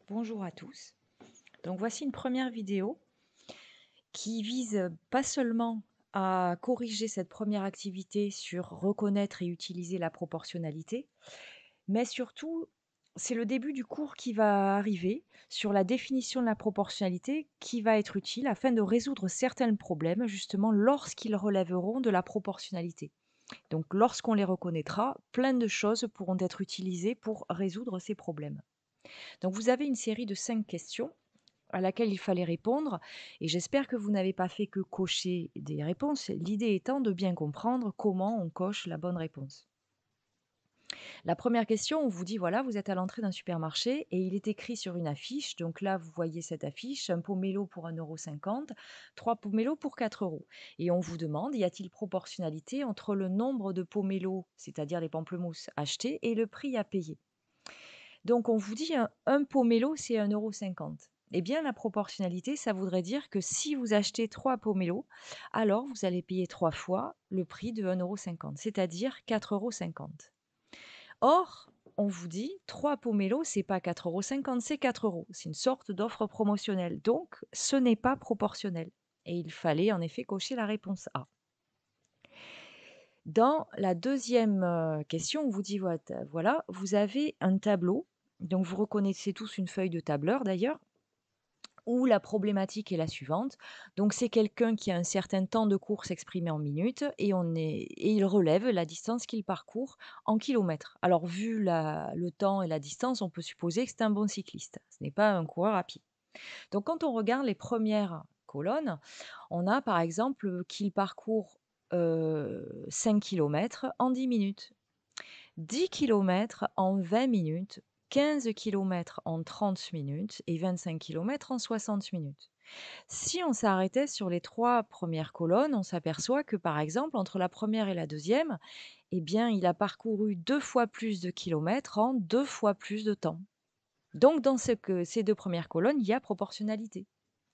Bonjour à tous. Donc voici une première vidéo qui vise pas seulement à corriger cette première activité sur reconnaître et utiliser la proportionnalité, mais surtout c'est le début du cours qui va arriver sur la définition de la proportionnalité qui va être utile afin de résoudre certains problèmes justement lorsqu'ils relèveront de la proportionnalité. Donc lorsqu'on les reconnaîtra, plein de choses pourront être utilisées pour résoudre ces problèmes. Donc vous avez une série de 5 questions à laquelle il fallait répondre et j'espère que vous n'avez pas fait que cocher des réponses, l'idée étant de bien comprendre comment on coche la bonne réponse. La première question, on vous dit voilà, vous êtes à l'entrée d'un supermarché et il est écrit sur une affiche, donc là vous voyez cette affiche, un pomelo pour 1,50 €, 3 pomelos pour 4 €. Et on vous demande, y a-t-il proportionnalité entre le nombre de pomelos, c'est-à-dire les pamplemousses achetés, et le prix à payer? Donc on vous dit un pomelo, c'est 1,50 €. Eh bien, la proportionnalité, ça voudrait dire que si vous achetez 3 pomelos, alors vous allez payer 3 fois le prix de 1,50 €, c'est-à-dire 4,50 €. Or, on vous dit 3 pomelos, c'est pas 4,50 €, c'est 4 euros. C'est une sorte d'offre promotionnelle. Donc, ce n'est pas proportionnel. Et il fallait en effet cocher la réponse A. Dans la deuxième question, on vous dit voilà, vous avez un tableau, donc vous reconnaissez tous une feuille de tableur d'ailleurs, où la problématique est la suivante. Donc c'est quelqu'un qui a un certain temps de course exprimé en minutes et il relève la distance qu'il parcourt en kilomètres. Alors vu le temps et la distance, on peut supposer que c'est un bon cycliste. Ce n'est pas un coureur rapide. Donc quand on regarde les premières colonnes, on a par exemple qu'il parcourt 5 km en 10 minutes, 10 kilomètres en 20 minutes, 15 kilomètres en 30 minutes et 25 kilomètres en 60 minutes. Si on s'arrêtait sur les 3 premières colonnes, on s'aperçoit que, par exemple, entre la première et la deuxième, eh bien, il a parcouru 2 fois plus de kilomètres en 2 fois plus de temps. Donc dans ces 2 premières colonnes, il y a proportionnalité.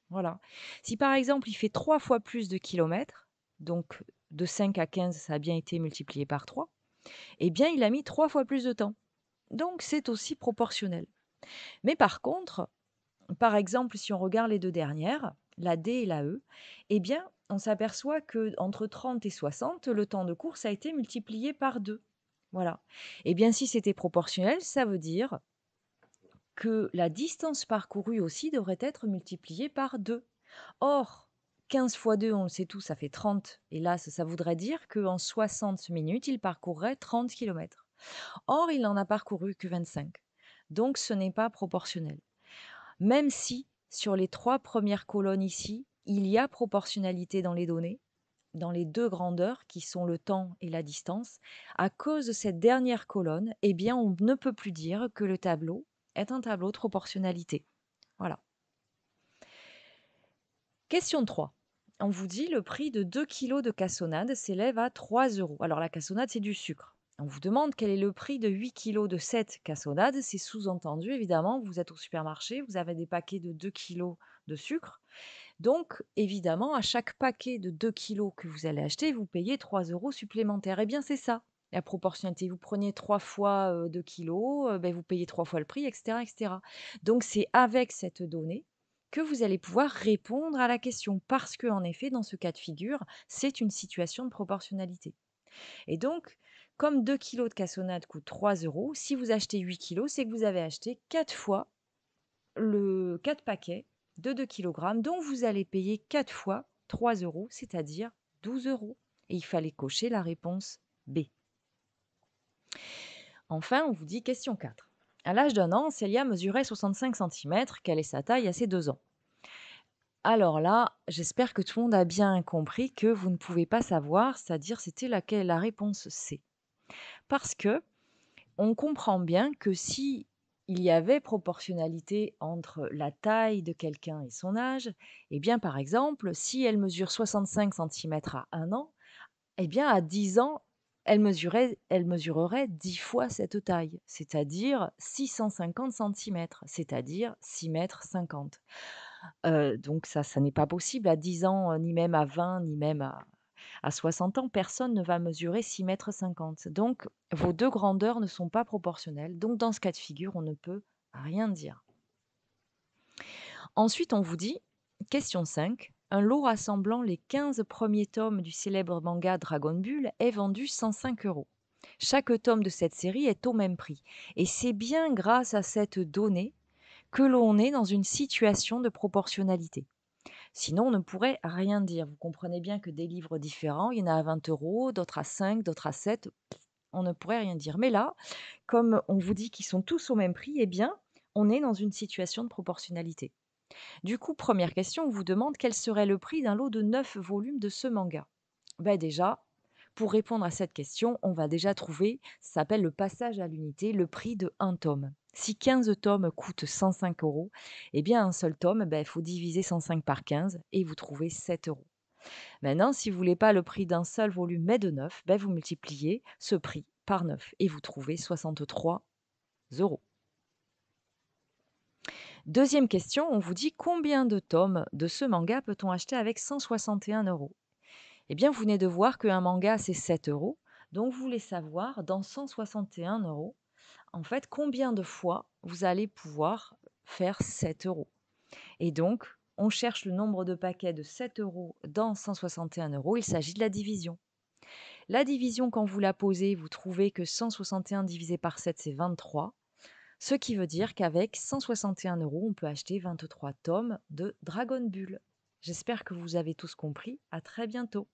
Voilà. Si, par exemple, il fait 3 fois plus de kilomètres, donc de 5 à 15, ça a bien été multiplié par 3, eh bien, il a mis 3 fois plus de temps. Donc c'est aussi proportionnel. Mais par contre, par exemple, si on regarde les 2 dernières, la D et la E, eh bien, on s'aperçoit que entre 30 et 60, le temps de course a été multiplié par 2. Voilà. Eh bien, si c'était proportionnel, ça veut dire que la distance parcourue aussi devrait être multipliée par 2. Or, 15 fois 2, on le sait tous, ça fait 30. Et là, ça voudrait dire qu'en 60 minutes, il parcourrait 30 kilomètres. Or, il n'en a parcouru que 25. Donc, ce n'est pas proportionnel. Même si, sur les 3 premières colonnes ici, il y a proportionnalité dans les données, dans les 2 grandeurs qui sont le temps et la distance, à cause de cette dernière colonne, eh bien, on ne peut plus dire que le tableau est un tableau de proportionnalité. Voilà. Question 3. On vous dit le prix de 2 kilos de cassonade s'élève à 3 euros. Alors la cassonade, c'est du sucre. On vous demande quel est le prix de 8 kilos de cette cassonade. C'est sous-entendu, évidemment, vous êtes au supermarché, vous avez des paquets de 2 kilos de sucre. Donc, évidemment, à chaque paquet de 2 kilos que vous allez acheter, vous payez 3 euros supplémentaires. Eh bien, c'est ça, la proportionnalité. Vous prenez 3 fois 2 kilos, ben, vous payez 3 fois le prix, etc., etc. Donc, c'est avec cette donnée que vous allez pouvoir répondre à la question. Parce que, en effet, dans ce cas de figure, c'est une situation de proportionnalité. Et donc, comme 2 kilos de cassonade coûtent 3 euros, si vous achetez 8 kilos, c'est que vous avez acheté 4 fois 4 paquets de 2 kilogrammes, dont vous allez payer 4 fois 3 euros, c'est-à-dire 12 euros. Et il fallait cocher la réponse B. Enfin, on vous dit question 4. À l'âge d'un an, Célia mesurait 65 centimètres. Quelle est sa taille à ses 2 ans? Alors là, j'espère que tout le monde a bien compris que vous ne pouvez pas savoir, c'est-à-dire c'était laquelle la réponse C. Parce que on comprend bien que si il y avait proportionnalité entre la taille de quelqu'un et son âge, eh bien, par exemple, si elle mesure 65 centimètres à 1 an, eh bien, à 10 ans, elle mesurerait 10 fois cette taille, c'est-à-dire 650 centimètres, c'est-à-dire 6 mètres 50. Donc ça n'est pas possible à 10 ans, ni même à 20, ni même à 60 ans, personne ne va mesurer 6,50 m. Donc vos 2 grandeurs ne sont pas proportionnelles. Donc dans ce cas de figure, on ne peut rien dire. Ensuite, on vous dit, question 5, un lot rassemblant les 15 premiers tomes du célèbre manga Dragon Ball est vendu 105 euros. Chaque tome de cette série est au même prix. Et c'est bien grâce à cette donnée que l'on est dans une situation de proportionnalité. Sinon, on ne pourrait rien dire. Vous comprenez bien que des livres différents, il y en a à 20 euros, d'autres à 5, d'autres à 7, on ne pourrait rien dire. Mais là, comme on vous dit qu'ils sont tous au même prix, eh bien, on est dans une situation de proportionnalité. Du coup, première question, on vous demande quel serait le prix d'un lot de 9 volumes de ce manga. Ben déjà, pour répondre à cette question, on va déjà trouver, ça s'appelle le passage à l'unité, le prix de un tome. Si 15 tomes coûtent 105 euros, eh bien un seul tome, il faut diviser 105 par 15 et vous trouvez 7 euros. Maintenant, si vous voulez pas le prix d'un seul volume mais de 9, vous multipliez ce prix par 9 et vous trouvez 63 euros. Deuxième question, on vous dit combien de tomes de ce manga peut-on acheter avec 161 euros? Eh bien, vous venez de voir qu'un manga, c'est 7 euros. Donc, vous voulez savoir, dans 161 euros, en fait, combien de fois vous allez pouvoir faire 7 euros. Et donc, on cherche le nombre de paquets de 7 euros dans 161 euros. Il s'agit de la division. La division, quand vous la posez, vous trouvez que 161 divisé par 7, c'est 23. Ce qui veut dire qu'avec 161 euros, on peut acheter 23 tomes de Dragon Ball. J'espère que vous avez tous compris. À très bientôt.